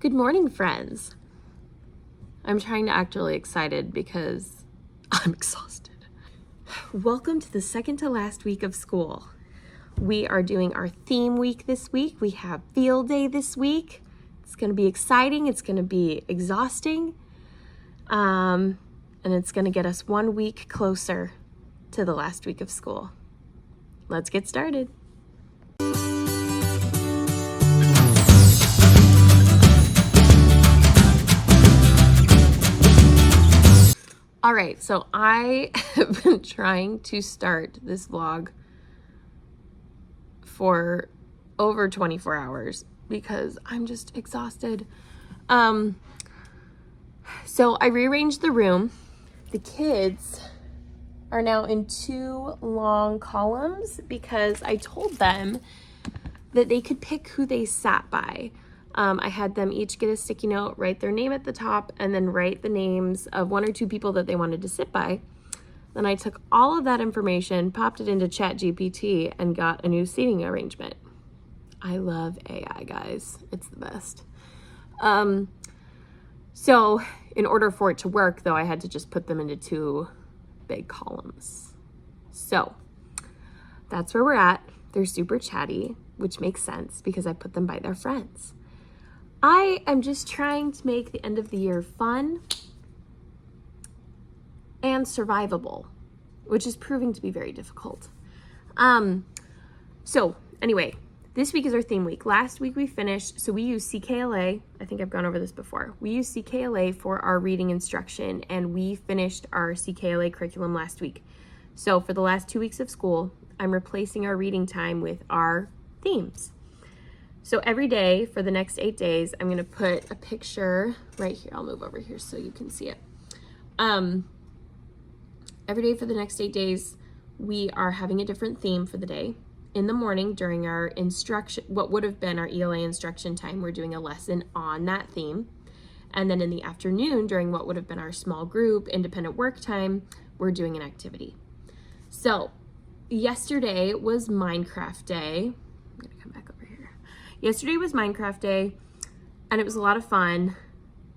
Good morning, friends. I'm trying to act really excited because I'm exhausted. Welcome to the second to last week of school. We are doing our theme week this week. We have field day this week. It's going to be exciting. It's going to be exhausting. And it's going to get us 1 week closer to the last week of school. Let's get started. All right, so I have been trying to start this vlog for over 24 hours because I'm just exhausted. So I rearranged the room. The kids are now in 2 long columns because I told them that they could pick who they sat by. I had them each get a sticky note, write their name at the top, and then write the names of 1 or 2 people that they wanted to sit by. Then I took all of that information, popped it into ChatGPT, and got a new seating arrangement. I love AI, guys. It's the best. So in order for it to work, though, I had to just put them into 2 big columns. So that's where we're at. They're super chatty, which makes sense because I put them by their friends. I am just trying to make the end of the year fun and survivable, which is proving to be very difficult. So anyway, this week is our theme week. Last week we finished, so we use CKLA. I think I've gone over this before. We use CKLA for our reading instruction, and we finished our CKLA curriculum last week. So for the last 2 weeks of school, I'm replacing our reading time with our themes. So every day for the next 8 days, I'm gonna put a picture right here. I'll move over here so you can see it. Every day for the next 8 days, we are having a different theme for the day. In the morning during our instruction, what would have been our ELA instruction time, we're doing a lesson on that theme. And then in the afternoon during what would have been our small group independent work time, we're doing an activity. So yesterday was Minecraft Day. I'm gonna come back over here. Yesterday was Minecraft Day, and it was a lot of fun,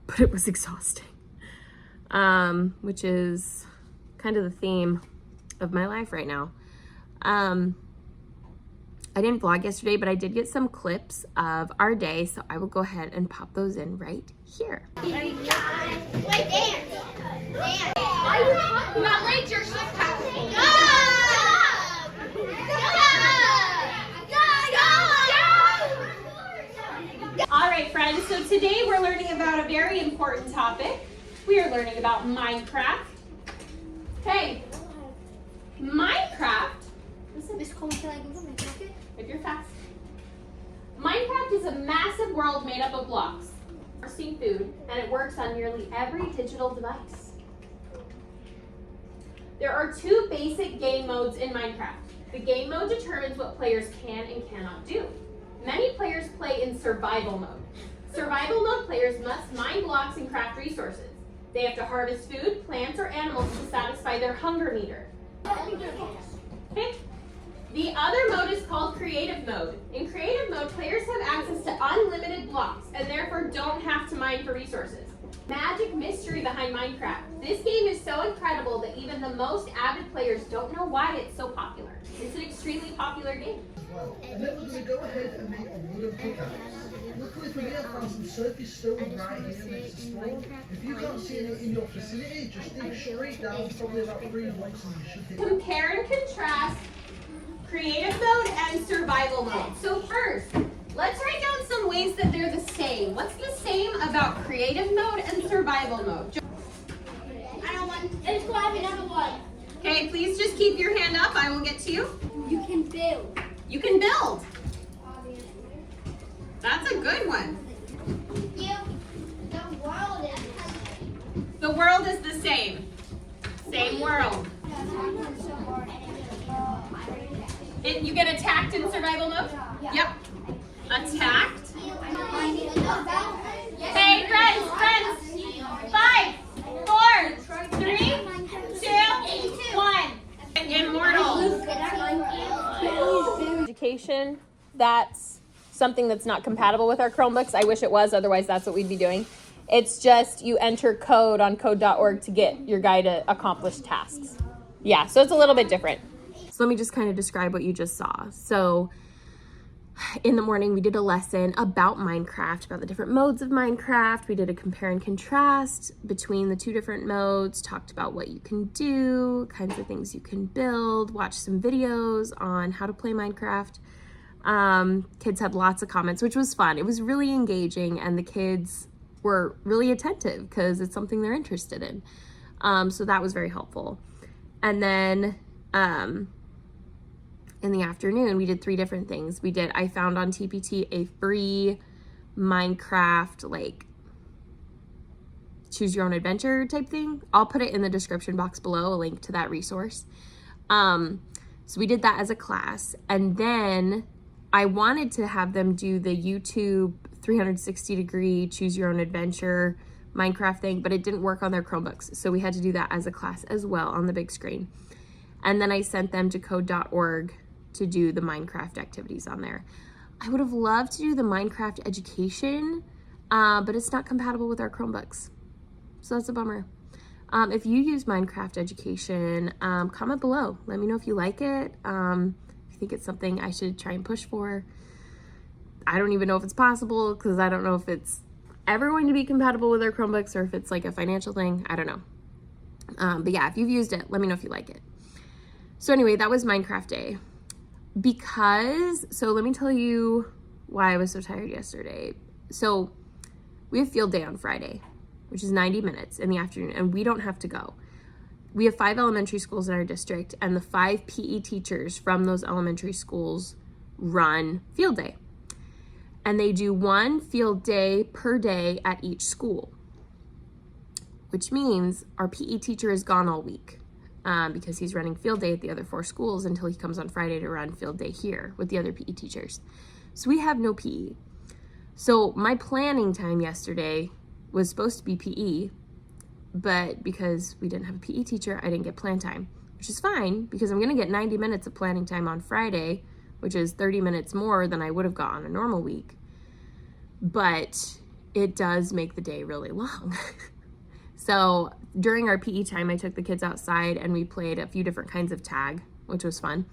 but it was exhausting, which is kind of the theme of my life right now. I didn't vlog yesterday, but I did get some clips of our day, so I will go ahead and pop those in right here. Wait, dance. Are you talking about late your shift happening? All right, friends, so today we're learning about a very important topic. We are learning about Minecraft. Okay, Minecraft, if you're fast. Minecraft is a massive world made up of blocks, harvesting food, and it works on nearly every digital device. There are 2 basic game modes in Minecraft. The game mode determines what players can and cannot do. Many players play in survival mode. Survival mode players must mine blocks and craft resources. They have to harvest food, plants, or animals to satisfy their hunger meter. Okay. The other mode is called creative mode. In creative mode, players have access to unlimited blocks and therefore don't have to mine for resources. Magic mystery behind Minecraft. This game is so incredible that even the most avid players don't know why it's so popular. It's an extremely popular game. And then we're going to go ahead and make a wooden pickaxe. Luckily for me, I found some surface stone right here next to spawn. If you can't see it in your vicinity, just dig straight down, probably about 3 blocks, and you should hit it. Compare and contrast creative mode and survival mode. So first, let's write down some ways that they're the same. What's the same about creative mode and survival mode? I don't want. Let's go have another one. Okay, please just keep your hand up. I will get to you. You can build. You can build. That's a good one. The world is. The world is the same. Same world. You get attacked in survival mode? Yep. Attacked. Hey, friends. 5, 4, 3, 2, 1. Immortal. Education that's something that's not compatible with our Chromebooks. I wish it was, otherwise that's what we'd be doing. It's just you enter code on code.org to get your guy to accomplish tasks. Yeah, so it's a little bit different. So let me just kind of describe what you just saw. So in the morning, we did a lesson about Minecraft, about the different modes of Minecraft. We did a compare and contrast between the two different modes, talked about what you can do, kinds of things you can build, watched some videos on how to play Minecraft. Kids had lots of comments, which was fun. It was really engaging, and the kids were really attentive because it's something they're interested in. So that was very helpful. And then in the afternoon, we did 3 different things. I found on TPT a free Minecraft, like, choose your own adventure type thing. I'll put it in the description box below, a link to that resource. So we did that as a class. And then I wanted to have them do the YouTube 360 degree choose your own adventure Minecraft thing, but it didn't work on their Chromebooks. So we had to do that as a class as well on the big screen. And then I sent them to code.org to do the Minecraft activities on there. I would have loved to do the Minecraft education, but it's not compatible with our Chromebooks. So that's a bummer. If you use Minecraft education, comment below. Let me know if you like it. If you think it's something I should try and push for. I don't even know if it's possible because I don't know if it's ever going to be compatible with our Chromebooks or if it's like a financial thing. I don't know. But yeah, if you've used it, let me know if you like it. So anyway, that was Minecraft day. So let me tell you why I was so tired yesterday. So we have field day on Friday, which is 90 minutes in the afternoon, and we don't have to go. We have 5 elementary schools in our district, and the 5 PE teachers from those elementary schools run field day. And they do 1 field day per day at each school, which means our PE teacher is gone all week. Because he's running field day at the other 4 schools until he comes on Friday to run field day here with the other PE teachers. So we have no PE. So my planning time yesterday was supposed to be PE, but because we didn't have a PE teacher, I didn't get plan time, which is fine because I'm going to get 90 minutes of planning time on Friday, which is 30 minutes more than I would have got on a normal week. But it does make the day really long. So during our PE time, I took the kids outside and we played a few different kinds of tag, which was fun.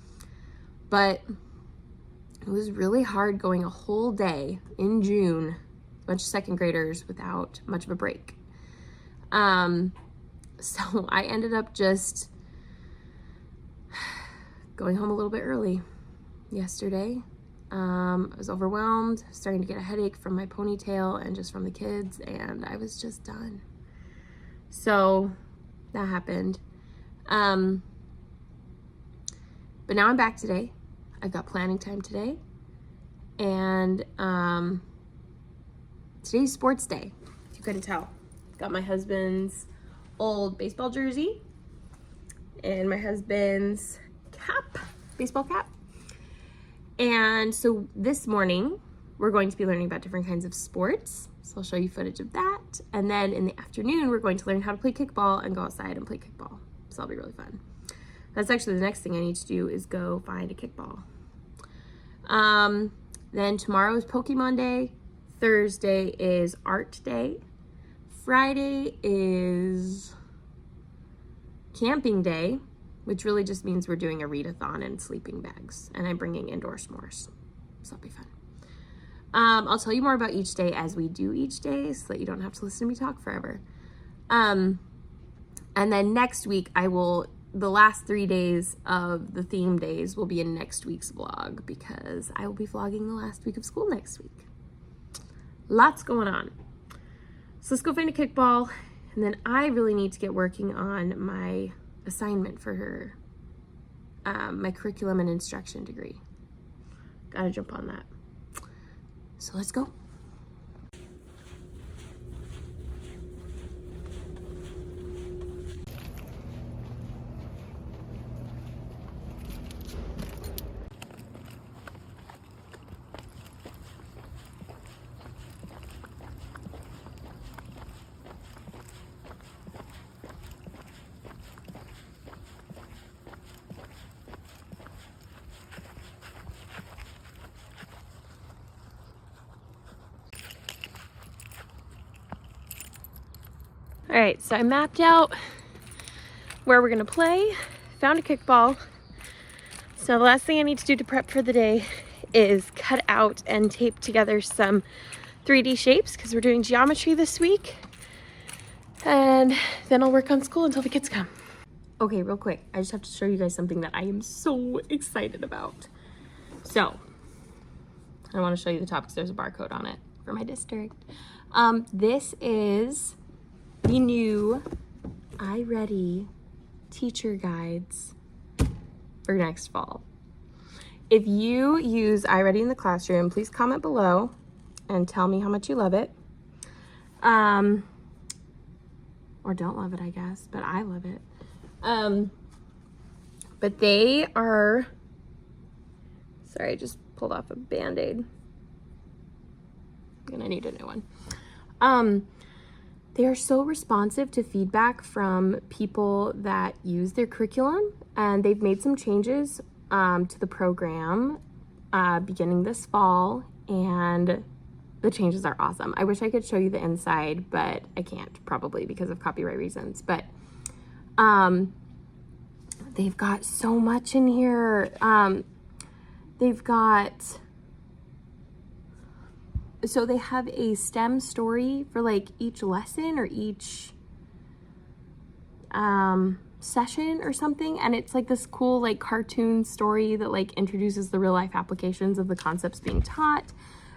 But it was really hard going a whole day in June, a bunch of 2nd graders without much of a break. So I ended up just going home a little bit early yesterday. I was overwhelmed, starting to get a headache from my ponytail and just from the kids, and I was just done. So that happened. But now I'm back today. I've got planning time today. And today's sports day, if you couldn't tell. Got my husband's old baseball jersey and my husband's cap, baseball cap. And so this morning, we're going to be learning about different kinds of sports. So I'll show you footage of that. And then in the afternoon, we're going to learn how to play kickball and go outside and play kickball. So that'll be really fun. That's actually the next thing I need to do is go find a kickball. Then tomorrow is Pokemon Day. Thursday is Art Day. Friday is Camping Day, which really just means we're doing a readathon and sleeping bags. And I'm bringing indoor s'mores. So that'll be fun. I'll tell you more about each day as we do each day so that you don't have to listen to me talk forever. And then next week, the last 3 days of the theme days will be in next week's vlog because I will be vlogging the last week of school next week. Lots going on. So let's go find a kickball. And then I really need to get working on my assignment for my curriculum and instruction degree. Gotta jump on that. So let's go. All right, so I mapped out where we're gonna play, found a kickball. So the last thing I need to do to prep for the day is cut out and tape together some 3D shapes because we're doing geometry this week. And then I'll work on school until the kids come. Okay, real quick, I just have to show you guys something that I am so excited about. So, I want to show you the top because there's a barcode on it for my district. This is the new iReady teacher guides for next fall. If you use iReady in the classroom, please comment below and tell me how much you love it. Or don't love it, I guess, but I love it. But they are, sorry, I just pulled off a Band-Aid. I'm gonna need a new one. They are so responsive to feedback from people that use their curriculum, and they've made some changes to the program beginning this fall, and the changes are awesome. I wish I could show you the inside, but I can't, probably because of copyright reasons. But they've got so much in here. They've got, so they have a STEM story for like each lesson or each session or something, and it's like this cool like cartoon story that like introduces the real life applications of the concepts being taught.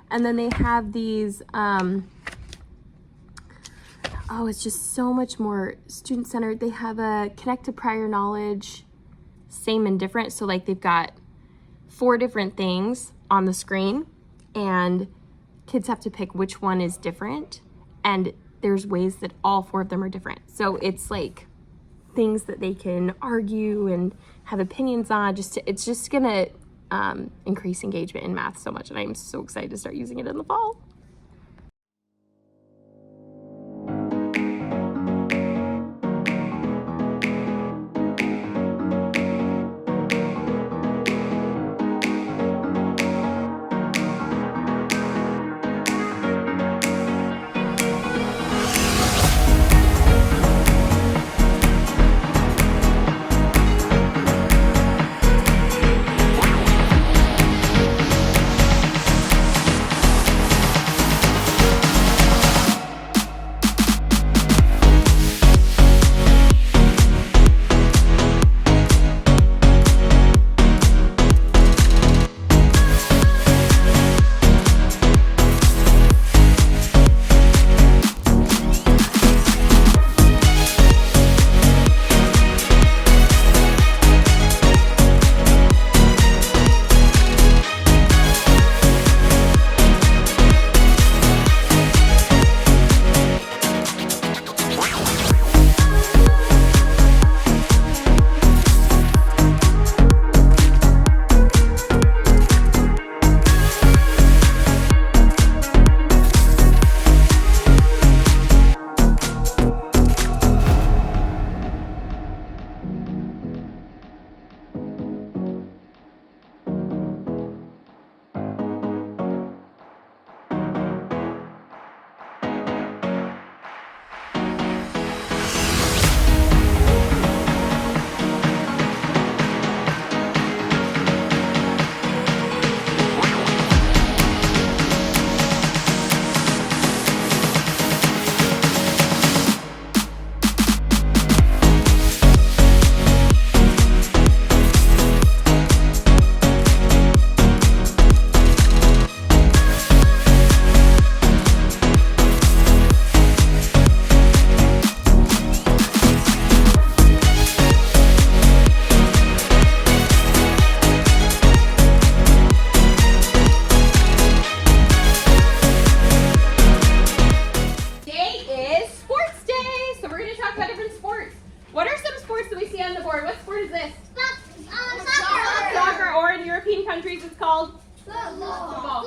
And then they have these oh, it's just so much more student centered. They have a connect to prior knowledge, same and different. So like they've got 4 different things on the screen and kids have to pick which one is different, and there's ways that all 4 of them are different. So it's like things that they can argue and have opinions on. It's just gonna increase engagement in math so much, and I'm so excited to start using it in the fall. countries it's called? Football.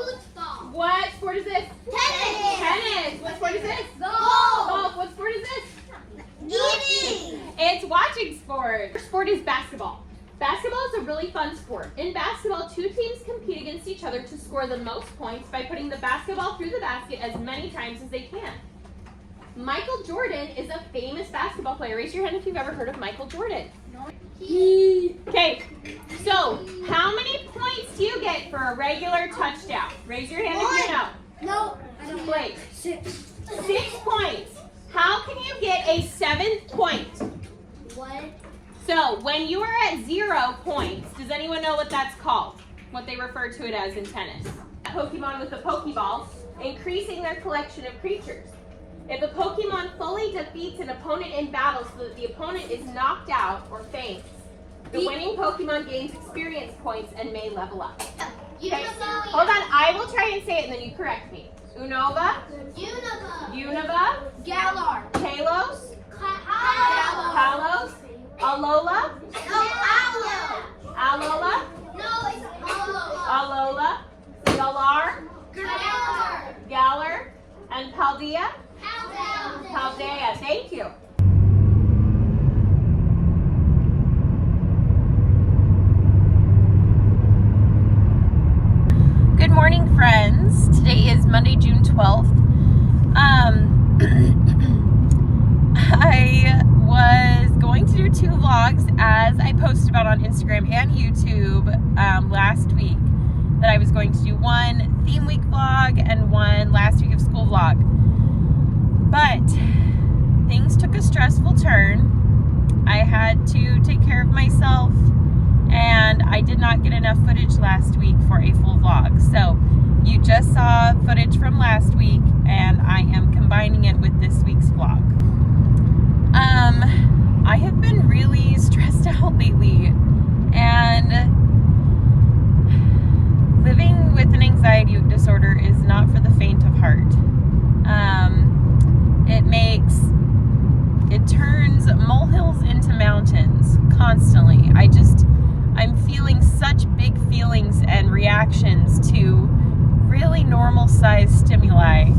What sport is this? Tennis. Tennis. What sport is this? Golf. Golf. What sport is this? Eating. It's watching sport. Our sport is basketball. Basketball is a really fun sport. In basketball, two teams compete against each other to score the most points by putting the basketball through the basket as many times as they can. Michael Jordan is a famous basketball player. Raise your hand if you've ever heard of Michael Jordan. Okay, so how many points do you get for a regular touchdown? Raise your hand if you know. No, I don't. Blake, 6. 6 points. How can you get a 7th point? What? So when you are at 0 points, does anyone know what that's called? What they refer to it as in tennis? Pokemon with the Pokeball, increasing their collection of creatures. If a Pokemon fully defeats an opponent in battle so that the opponent is knocked out or faints, the winning Pokemon gains experience points and may level up. Okay, hold on, I will try and say it and then you correct me. Unova, Unova, Galar. Kalos, Galar. Kalos, Alola, No, Alola. Alola, No, it's Alola. Alola, Galar, Galar. Galar, and Paldea. Paldea. Paldea, thank you. Good morning, friends. Today is Monday, June 12th. I was going to do 2 vlogs as I posted about on Instagram and YouTube last week, that I was going to do one theme week vlog and one last week of school vlog. But things took a stressful turn. I had to take care of myself and I did not get enough footage last week for a full vlog. So you just saw footage from last week and I am combining it with this week's vlog. I have been really stressed out lately, and living with an anxiety disorder is not for the faint of heart. It turns molehills into mountains constantly. I'm feeling such big feelings and reactions to really normal sized stimuli.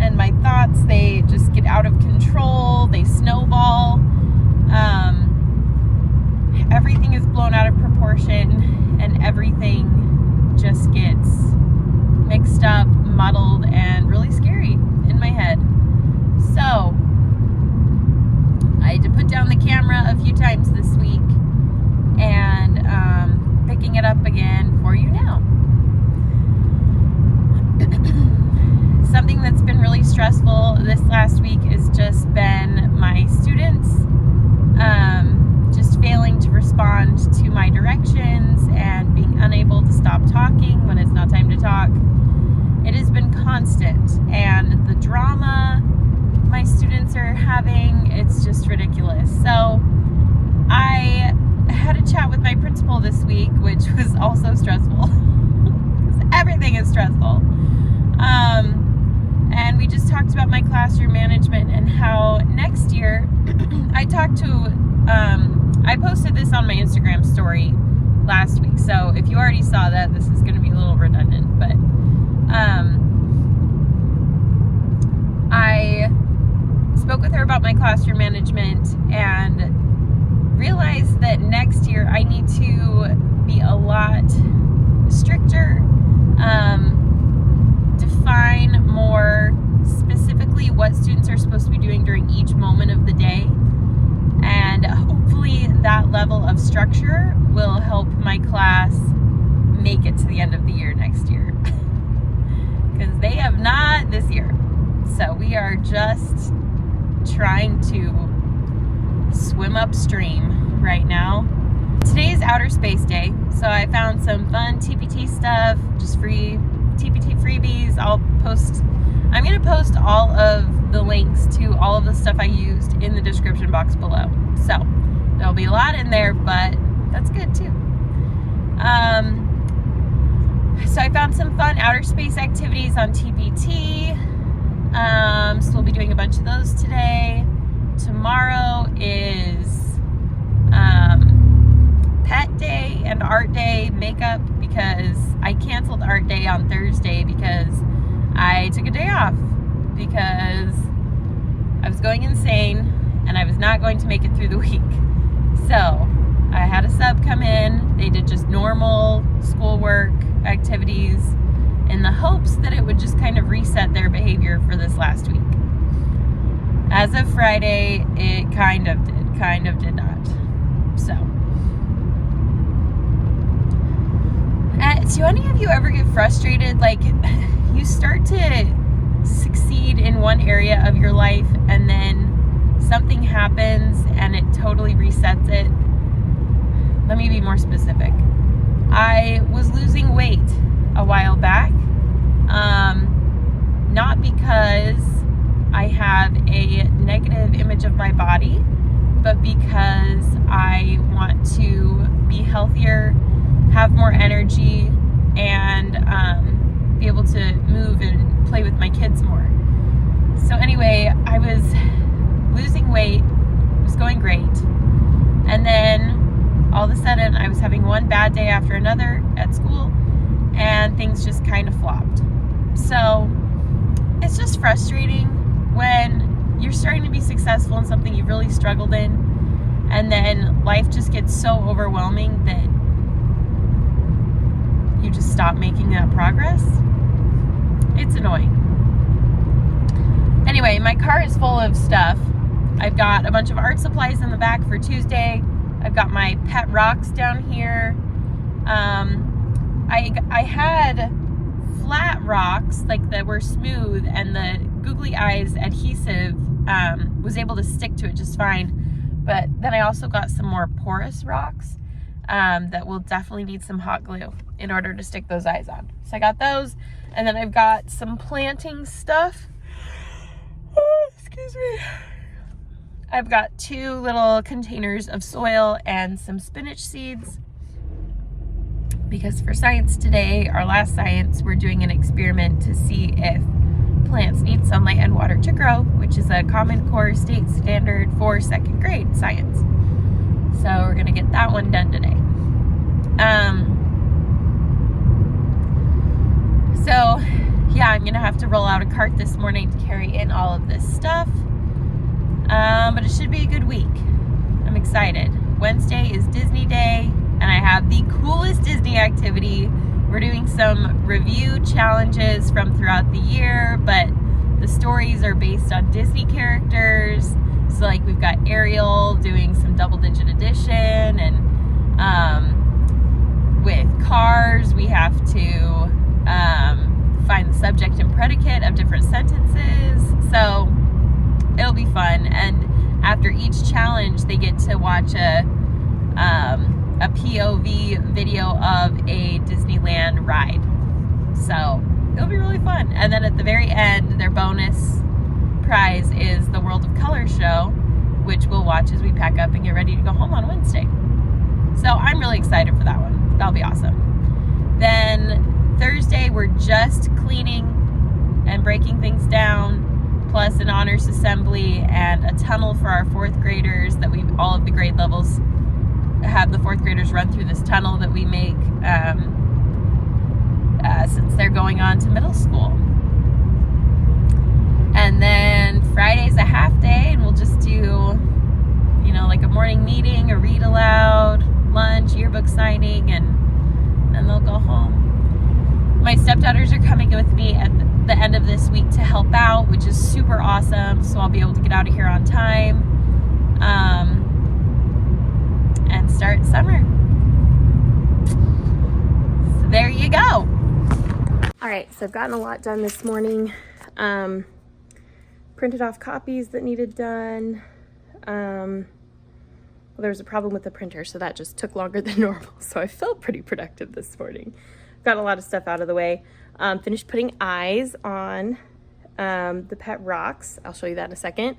And my thoughts, they just get out of control, they snowball. Everything is blown out of proportion and everything just gets mixed up, muddled, and really scary in my head. So I had to put down the camera a few times this week and picking it up again for you now. Something that's been really stressful this last week has just been my students just failing to respond to my directions and being unable to stop talking when it's not time to talk. It has been constant, and the drama my students are having, it's just ridiculous. So I had a chat with my principal this week, which was also stressful because everything is stressful. And we just talked about my classroom management and how next year I posted this on my Instagram story last week. So if you already saw that, this is going to be a little redundant, but I spoke with her about my classroom management and realized that next year I need to be a lot stricter, define more specifically what students are supposed to be doing during each moment of the day, and hopefully that level of structure will help my class make it to the end of the year next year, because they have not this year. So we are just trying to swim upstream right now. Today is Outer Space Day, so I found some fun TPT stuff, just free TPT freebies. I'm going to post all of the links to all of the stuff I used in the description box below. So there'll be a lot in there, but that's good too. So I found some fun outer space activities on TPT. So we'll be doing a bunch of those today. Tomorrow is pet day and art day makeup, because I canceled art day on Thursday because I took a day off because I was going insane and I was not going to make it through the week. So I had a sub come in. They did just normal schoolwork activities in the hopes that it would just kind of reset their behavior for this last as of Friday, it kind of did not. So, do any of you ever get frustrated? Like, you start to succeed in one area of your life and then something happens and it totally resets it. Let me be more specific. I was losing weight a while back, not because I have a negative image of my body, but because I want to be healthier, have more energy, and be able to move and play with my kids more. So anyway, I was losing weight, it was going great, and then all of a sudden I was having one bad day after another at school, and things just kind of flopped. So it's just frustrating when you're starting to be successful in something you've really struggled in, and then life just gets so overwhelming that you just stop making that progress. It's annoying. Anyway, my car is full of stuff. I've got a bunch of art supplies in the back for Tuesday. I've got my pet rocks down here. I had flat rocks, like that were smooth, and the googly eyes adhesive was able to stick to it just fine. But then I also got some more porous rocks that will definitely need some hot glue in order to stick those eyes on. So I got those, and then I've got some planting stuff. Oh, excuse me. I've got 2 little containers of soil and some spinach seeds, because for science today, our last science, we're doing an experiment to see if plants need sunlight and water to grow, which is a Common Core state standard for 2nd grade science. So we're gonna get that one done today. So yeah, I'm gonna have to roll out a cart this morning to carry in all of this stuff. But it should be a good week. I'm excited. Wednesday is Disney Day, and I have the coolest Disney activity. We're doing some review challenges from throughout the year, but the stories are based on Disney characters. So like we've got Ariel doing some double digit addition, and with Cars, we have to find the subject and predicate of different sentences. So it'll be fun. And after each challenge, they get to watch a POV video of a Disneyland ride. So it'll be really fun. And then at the very end, their bonus prize is the World of Color show, which we'll watch as we pack up and get ready to go home on Wednesday. So I'm really excited for that one. That'll be awesome. Then Thursday, we're just cleaning and breaking things down, plus an honors assembly and a tunnel for our 4th graders that all of the grade levels have the 4th graders run through this tunnel that we make since they're going on to middle school. And then Friday's a half day, and we'll just do, like a morning meeting, a read aloud, lunch, yearbook signing, and then they'll go home. My stepdaughters are coming with me at the end of this week to help out, which is super awesome. So I'll be able to get out of here on time and start summer. So there you go. All right, so I've gotten a lot done this morning. Printed off copies that needed done. Well, there was a problem with the printer, so that just took longer than normal. So I felt pretty productive this morning. Got a lot of stuff out of the way. Finished putting eyes on the pet rocks. I'll show you that in a second.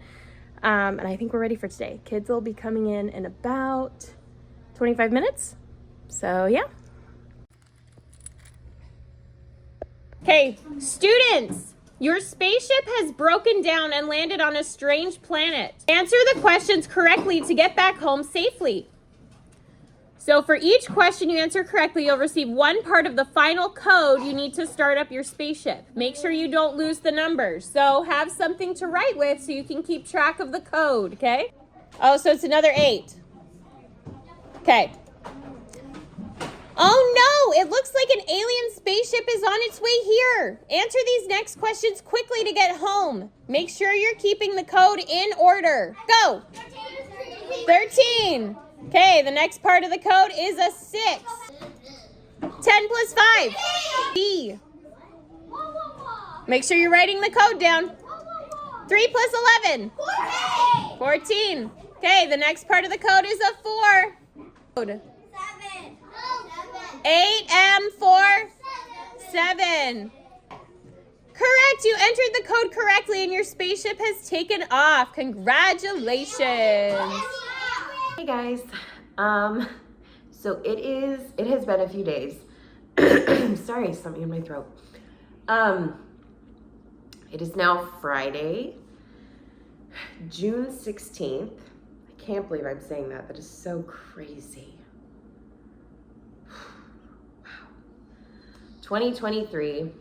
And I think we're ready for today. Kids will be coming in about 25 minutes. So yeah. Okay, students, your spaceship has broken down and landed on a strange planet. Answer the questions correctly to get back home safely. So for each question you answer correctly, you'll receive 1 part of the final code you need to start up your spaceship. Make sure you don't lose the numbers. So have something to write with so you can keep track of the code, okay? Oh, so it's another 8. Okay. Oh no, it looks like an alien spaceship is on its way here. Answer these next questions quickly to get home. Make sure you're keeping the code in order. Go. 13. Okay, the next part of the code is a 6. 10 plus 5. B. Make sure you're writing the code down. 3 plus 11. 14. Okay, the next part of the code is a 4. Code. 8M47. Correct, you entered the code correctly and your spaceship has taken off. Congratulations. Hey guys, so it has been a few days. Sorry, something in my throat. It is now Friday, June 16th. I can't believe I'm saying that. That is so crazy. Wow. 2023.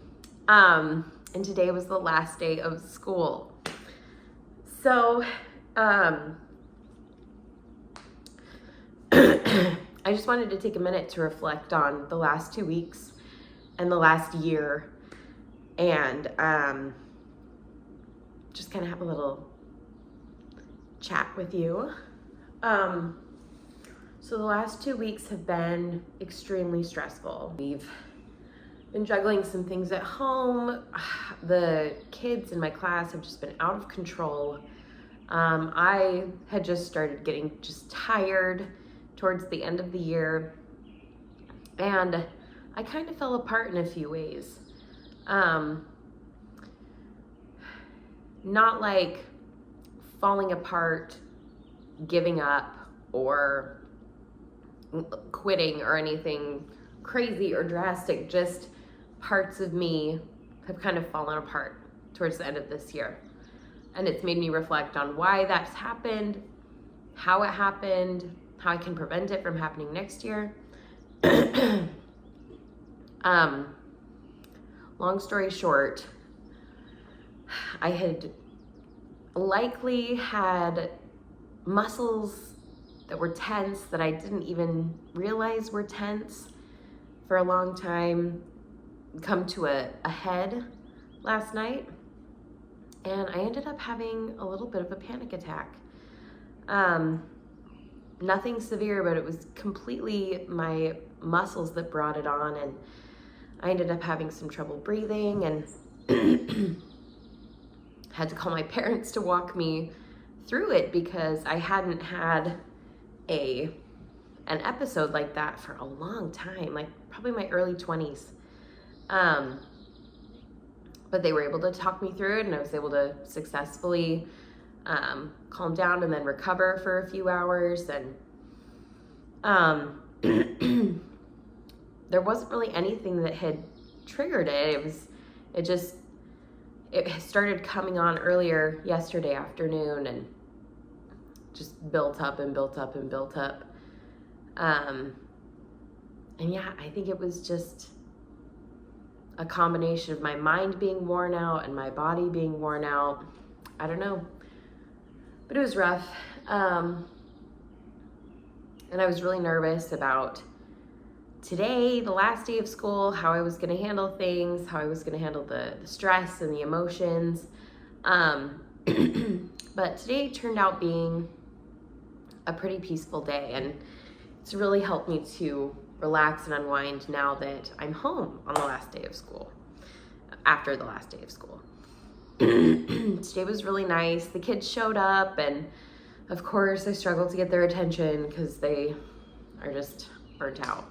And today was the last day of school. So, I just wanted to take a minute to reflect on the last 2 weeks and the last year and just kind of have a little chat with you. So the last 2 weeks have been extremely stressful. We've been juggling some things at home. The kids in my class have just been out of control. I had just started getting just tired towards the end of the year, and I kind of fell apart in a few ways. Not like falling apart, giving up, or quitting or anything crazy or drastic, just parts of me have kind of fallen apart towards the end of this year. And it's made me reflect on why that's happened, how it happened, how I can prevent it from happening next year. Long story short, I had likely had muscles that were tense that I didn't even realize were tense for a long time come to a head last night. And I ended up having a little bit of a panic attack. Nothing severe, but it was completely my muscles that brought it on, and I ended up having some trouble breathing and had to call my parents to walk me through it because I hadn't had an episode like that for a long time, like probably my early 20s. But they were able to talk me through it, and I was able to successfully calm down and then recover for a few hours. And there wasn't really anything that had triggered it. It started coming on earlier yesterday afternoon and just built up and built up and built up. And yeah, I think it was just a combination of my mind being worn out and my body being worn out. I don't know, but it was rough. And I was really nervous about today, the last day of school, how I was going to handle things, how I was going to handle the stress and the emotions. But today turned out being a pretty peaceful day, and it's really helped me to relax and unwind now that I'm home on the last day of school, after the last day of school. Today was really nice. The kids showed up, and of course I struggled to get their attention because they are just burnt out.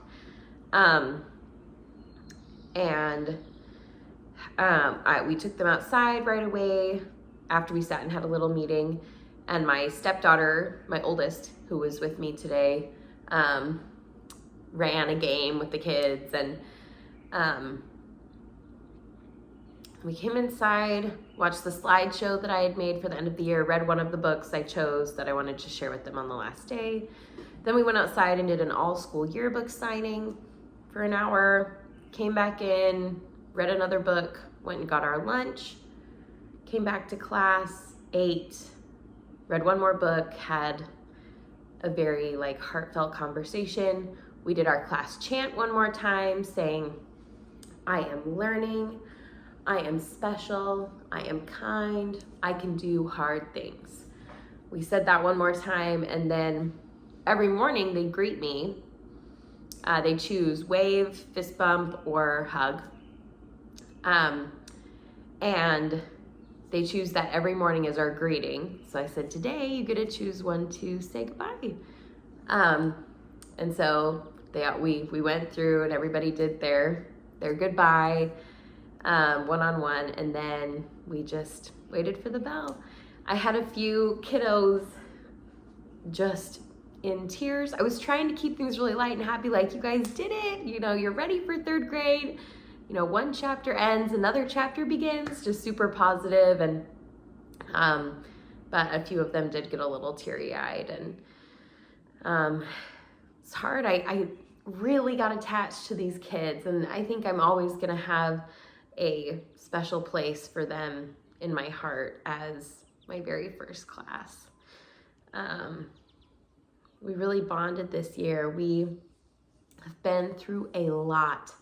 We took them outside right away after we sat and had a little meeting, and my stepdaughter, my oldest, who was with me today, ran a game with the kids, and we came inside, watched the slideshow that I had made for the end of the year, read one of the books I chose that I wanted to share with them on the last day. Then we went outside and did an all-school yearbook signing for an hour, came back in, read another book, went and got our lunch, came back to class, ate, read one more book, had a very heartfelt conversation We did our class chant one more time, saying, I am learning, I am special, I am kind, I can do hard things. We said that one more time, and then every morning they greet me. They choose wave, fist bump, or hug. And they choose that every morning as our greeting. So I said, today you get to choose one to say goodbye. And so we went through and everybody did their goodbye one-on-one, and then we just waited for the bell. I had a few kiddos just in tears. I was trying to keep things really light and happy, like, you guys did it, you're ready for third grade. One chapter ends, another chapter begins, just super positive. And but a few of them did get a little teary-eyed, and it's hard. I really got attached to these kids, and I think I'm always gonna have a special place for them in my heart as my very first class. We really bonded this year. We have been through a lot.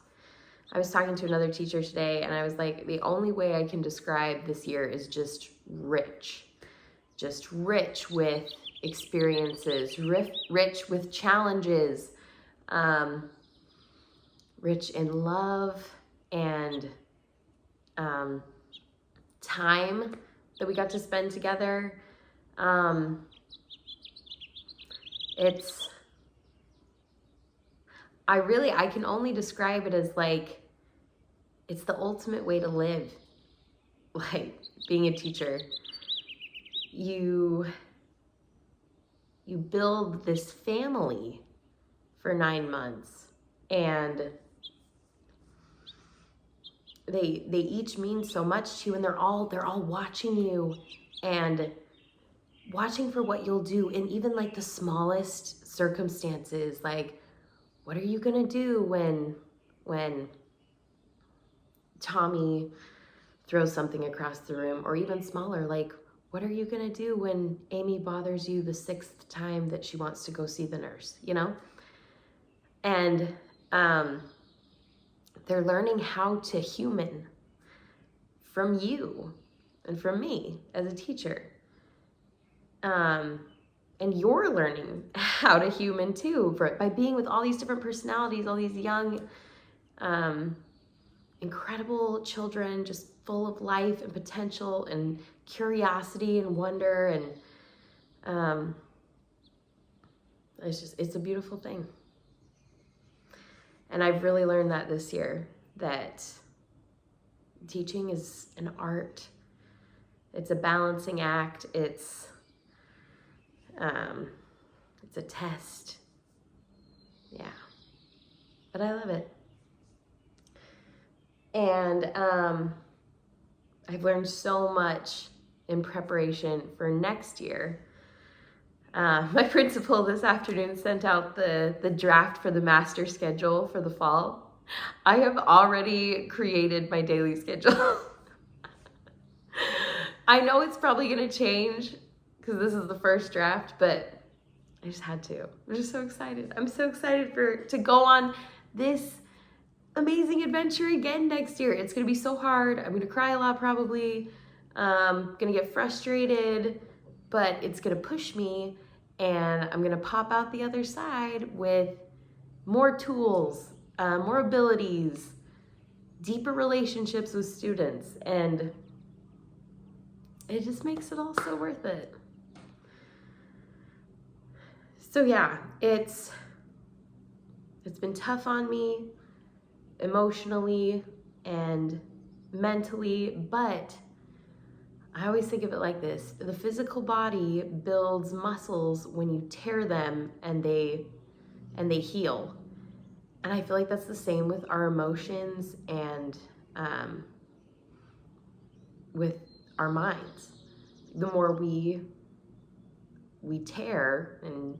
I was talking to another teacher today, and I was like, the only way I can describe this year is just rich with experiences, rich with challenges, rich in love and time that we got to spend together. I can only describe it as like, it's the ultimate way to live, like being a teacher. You build this family for 9 months, and they each mean so much to you, and they're all watching you and watching for what you'll do in even like the smallest circumstances. Like, what are you gonna do when Tommy throws something across the room? Or even smaller, like, what are you gonna do when Amy bothers you the 6th time that she wants to go see the nurse, And they're learning how to human from you and from me as a teacher. And you're learning how to human too, by being with all these different personalities, all these young, incredible children, just full of life and potential and curiosity and wonder. And it's a beautiful thing. And I've really learned that this year, that teaching is an art. It's a balancing act. It's a test. Yeah. But I love it. And I've learned so much in preparation for next year. My principal this afternoon sent out the draft for the master schedule for the fall. I have already created my daily schedule. I know it's probably going to change because this is the first draft, but I just had to. I'm just so excited. I'm so excited to go on this amazing adventure again next year. It's going to be so hard. I'm going to cry a lot probably. I'm going to get frustrated, but it's going to push me, and I'm going to pop out the other side with more tools, more abilities, deeper relationships with students, and it just makes it all so worth it. So yeah, it's been tough on me emotionally and mentally, but I always think of it like this: the physical body builds muscles when you tear them, and they heal. And I feel like that's the same with our emotions and with our minds. The more we tear and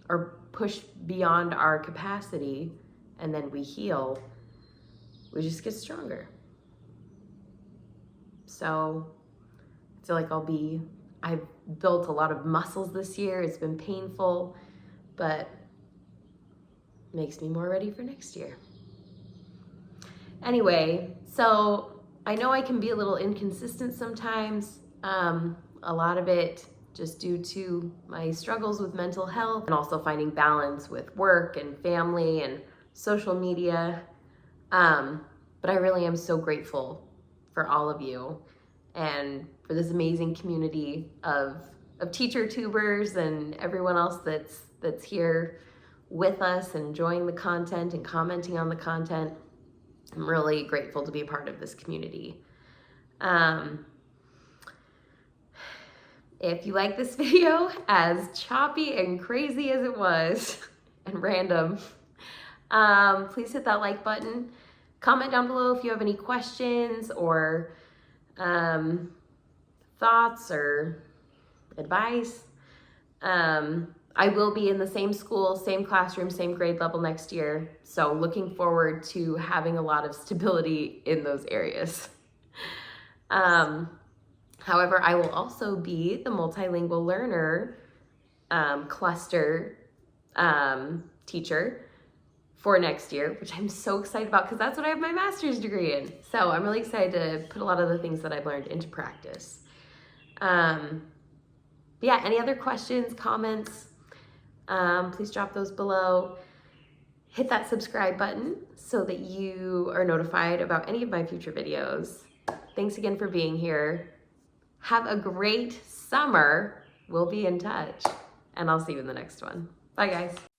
are pushed beyond our capacity, and then we heal, we just get stronger. So I feel like I've built a lot of muscles this year. It's been painful, but makes me more ready for next year. Anyway, so I know I can be a little inconsistent sometimes. A lot of it just due to my struggles with mental health and also finding balance with work and family and social media. But I really am so grateful for all of you and for this amazing community of teacher tubers and everyone else that's here with us, enjoying the content and commenting on the content. I'm really grateful to be a part of this community. If you like this video, as choppy and crazy as it was, and random, please hit that like button. Comment down below if you have any questions or thoughts or advice. I will be in the same school, same classroom, same grade level next year. So looking forward to having a lot of stability in those areas. However, I will also be the multilingual learner cluster teacher for next year, which I'm so excited about because that's what I have my master's degree in. So I'm really excited to put a lot of the things that I've learned into practice. But yeah, any other questions, comments, please drop those below. Hit that subscribe button so that you are notified about any of my future videos. Thanks again for being here. Have a great summer. We'll be in touch, and I'll see you in the next one. Bye, guys.